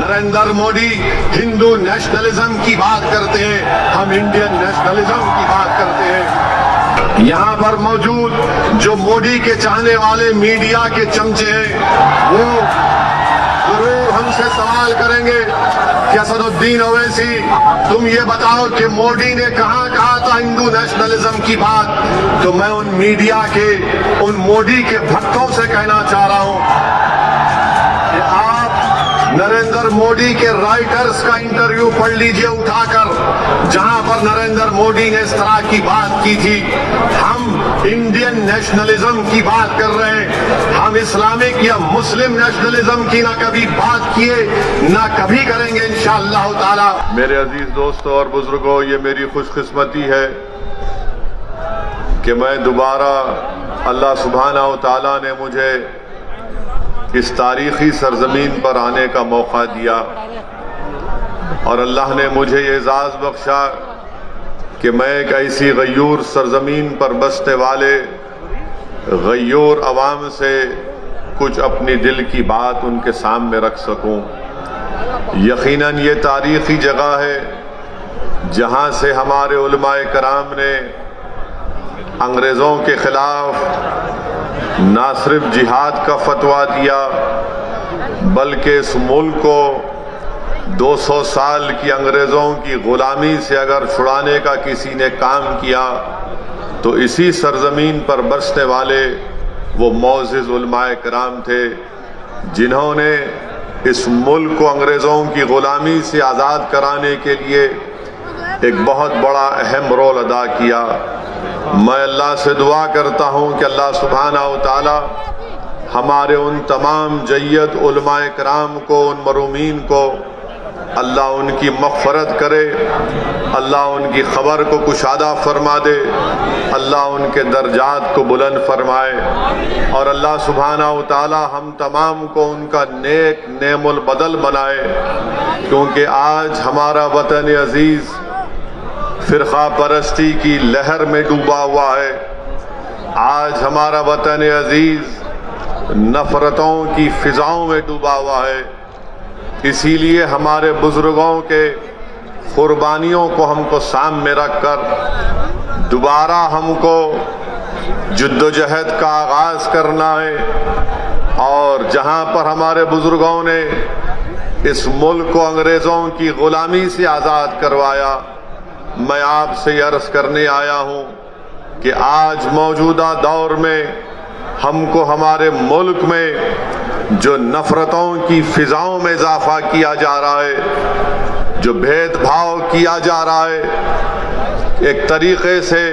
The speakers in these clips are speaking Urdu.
نریندر موڈی ہندو نیشنلزم کی بات کرتے ہیں، ہم انڈین نیشنلزم کی بات کرتے ہیں۔ یہاں پر موجود جو موڈی کے چاہنے والے میڈیا کے چمچے ہیں وہ ضرور ہم سے سوال کریں گے کہ اسد الدین اویسی تم یہ بتاؤ کہ موڈی نے کہاں کہا تھا ہندو نیشنلزم کی بات؟ تو میں ان میڈیا کے ان موڈی کے بھکتوں سے کہنا چاہ رہا ہوں کہ آپ نریندر موڈی کے رائٹرز کا انٹرویو پڑھ لیجئے اٹھا کر، جہاں پر نریندر موڈی نے اس طرح کی بات کی تھی۔ ہم انڈین نیشنلزم کی بات کر رہے ہیں، ہم اسلامک یا مسلم نیشنلزم کی نہ کبھی بات کیے نہ کبھی کریں گے انشاءاللہ تعالی۔ میرے عزیز دوستوں اور بزرگوں، یہ میری خوش قسمتی ہے کہ میں دوبارہ اللہ سبحانہ و تعالیٰ نے مجھے اس تاریخی سرزمین پر آنے کا موقع دیا، اور اللہ نے مجھے یہ اعزاز بخشا کہ میں ایک ایسی غیور سرزمین پر بسنے والے غیور عوام سے کچھ اپنی دل کی بات ان کے سامنے رکھ سکوں۔ یقیناً یہ تاریخی جگہ ہے جہاں سے ہمارے علماء کرام نے انگریزوں کے خلاف نہ صرف جہاد کا فتویٰ دیا بلکہ اس ملک کو 200 سال کی انگریزوں کی غلامی سے اگر چھڑانے کا کسی نے کام کیا تو اسی سرزمین پر بسنے والے وہ معزز علماء کرام تھے جنہوں نے اس ملک کو انگریزوں کی غلامی سے آزاد کرانے کے لیے ایک بہت بڑا اہم رول ادا کیا۔ میں اللہ سے دعا کرتا ہوں کہ اللہ سبحانہ و تعالی ہمارے ان تمام جید علماء کرام کو، ان مرحومین کو اللہ ان کی مغفرت کرے، اللہ ان کی خبر کو کشادہ فرما دے، اللہ ان کے درجات کو بلند فرمائے، اور اللہ سبحانہ و تعالی ہم تمام کو ان کا نیک نعم البدل بنائے، کیونکہ آج ہمارا وطن عزیز فرقہ پرستی کی لہر میں ڈوبا ہوا ہے۔ آج ہمارا وطن عزیز نفرتوں کی فضاؤں میں ڈوبا ہوا ہے۔ اسی لیے ہمارے بزرگوں کے قربانیوں کو ہم کو سامنے رکھ کر دوبارہ ہم کو جد و جہد کا آغاز کرنا ہے، اور جہاں پر ہمارے بزرگوں نے اس ملک کو انگریزوں کی غلامی سے آزاد کروایا، میں آپ سے یہ عرض کرنے آیا ہوں کہ آج موجودہ دور میں ہم کو ہمارے ملک میں جو نفرتوں کی فضاؤں میں اضافہ کیا جا رہا ہے، جو بھید بھاؤ کیا جا رہا ہے، ایک طریقے سے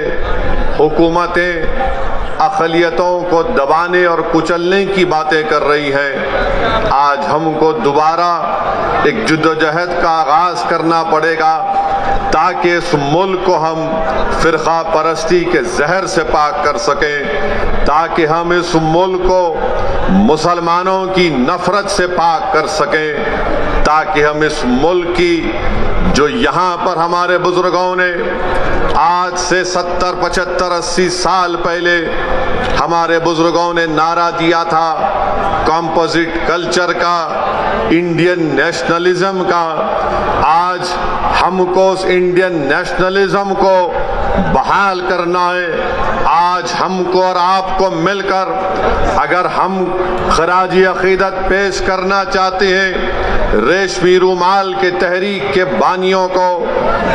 حکومتیں اقلیتوں کو دبانے اور کچلنے کی باتیں کر رہی ہیں، آج ہم کو دوبارہ ایک جد و جہد کا آغاز کرنا پڑے گا تاکہ اس ملک کو ہم فرقہ پرستی کے زہر سے پاک کر سکیں، تاکہ ہم اس ملک کو مسلمانوں کی نفرت سے پاک کر سکیں، تاکہ ہم اس ملک کی جو یہاں پر ہمارے بزرگوں نے آج سے 70 75 80 سال پہلے ہمارے بزرگوں نے نعرہ دیا تھا کمپوزٹ کلچر کا، انڈین نیشنلزم کا، آج ہم کو اس انڈین نیشنلزم کو بحال کرنا ہے۔ آج ہم کو اور آپ کو مل کر اگر ہم خراج عقیدت پیش کرنا چاہتے ہیں ریشمی رومال کے تحریک کے بانیوں کو،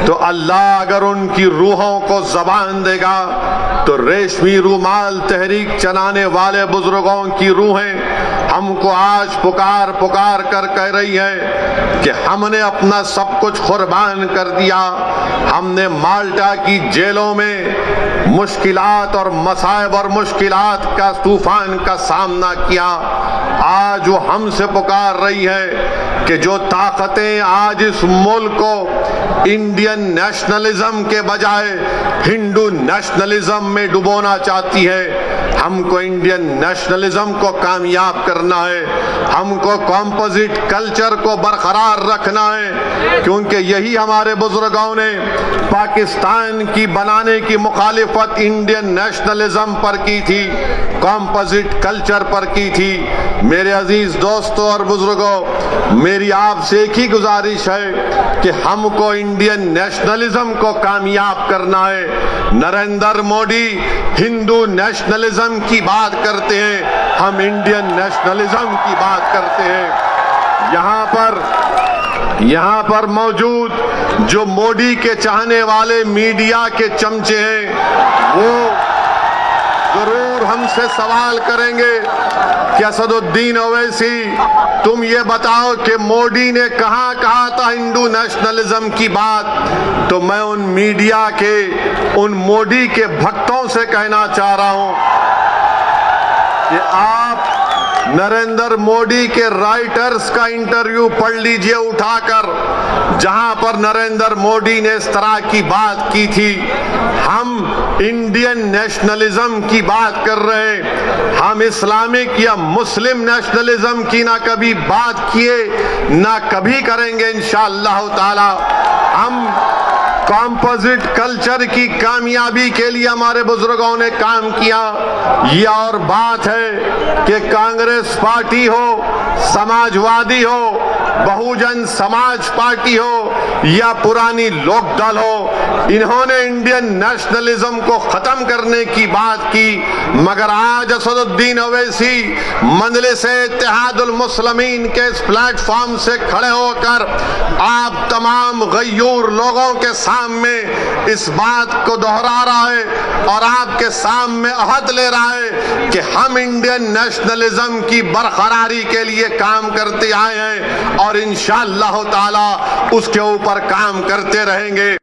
تو اللہ اگر ان کی روحوں کو زبان دے گا تو ریشمی رومال تحریک چلانے والے بزرگوں کی روحیں ہم کو آج پکار پکار کر کہہ رہی ہے کہ ہم نے اپنا سب کچھ قربان کر دیا، ہم نے مالٹا کی جیلوں میں مشکلات اور مصائب اور مشکلات کا طوفان کا سامنا کیا، آج وہ ہم سے پکار رہی ہے کہ جو طاقتیں آج اس ملک کو انڈین نیشنلزم کے بجائے ہندو نیشنلزم میں ڈبونا چاہتی ہے، ہم کو انڈین نیشنلزم کو کامیاب کرنا ہے، ہم کو کمپوزٹ کلچر کو برقرار رکھنا ہے، کیونکہ یہی ہمارے بزرگوں نے پاکستان کی بنانے کی مخالفت انڈین نیشنلزم پر کی تھی۔ کمپوزٹ کلچر پر کی تھی۔ میرے عزیز دوستوں اور بزرگوں، میری آپ سے ایک ہی گزارش ہے کہ ہم کو انڈین نیشنلزم کو کامیاب کرنا ہے۔ نریندر مودی ہندو نیشنلزم کی بات کرتے ہیں، ہم انڈین نیشنلزم کی بات کرتے ہیں۔ یہاں پر موجود جو مودی کے چاہنے والے میڈیا کے چمچے ہیں، وہ ضرور ہم سے سوال کریں گے کہ اسد الدین اویسی، تم یہ بتاؤ کہ مودی نے کہاں کہا تھا ہندو نیشنلزم کی بات؟ تو میں ان میڈیا کے، ان مودی کے بھکتوں سے کہنا چاہ رہا ہوں کہ آپ نریندر مودی کے رائٹرز کا انٹرویو پڑھ لیجئے اٹھا کر، جہاں پر نریندر مودی نے اس طرح کی بات کی تھی۔ ہم انڈین نیشنلزم کی بات کر رہے ہیں، ہم اسلامک یا مسلم نیشنلزم کی نہ کبھی بات کیے، نہ کبھی کریں گے انشاءاللہ تعالی۔ ہم کمپوزٹ کلچر کی کامیابی کے لیے ہمارے بزرگوں نے کام کیا۔ یہ اور بات ہے کہ کانگریس پارٹی ہو، سماجوادی ہو، بہوجن سماج پارٹی ہو یا پرانی لوک دل ہو، انہوں نے انڈین نیشنلزم کو ختم کرنے کی بات کی، مگر آج اسد الدین اویسی مجلس اتحاد المسلمین کے اس پلیٹ فارم سے کھڑے ہو کر آپ تمام غیور لوگوں کے سامنے اس بات کو دہرا رہا ہے اور آپ کے سامنے عہد لے رہا ہے کہ ہم انڈین نیشنلزم کی برقراری کے لیے کام کرتے آئے ہیں اور انشاءاللہ تعالی اس کے اوپر کام کرتے رہیں گے۔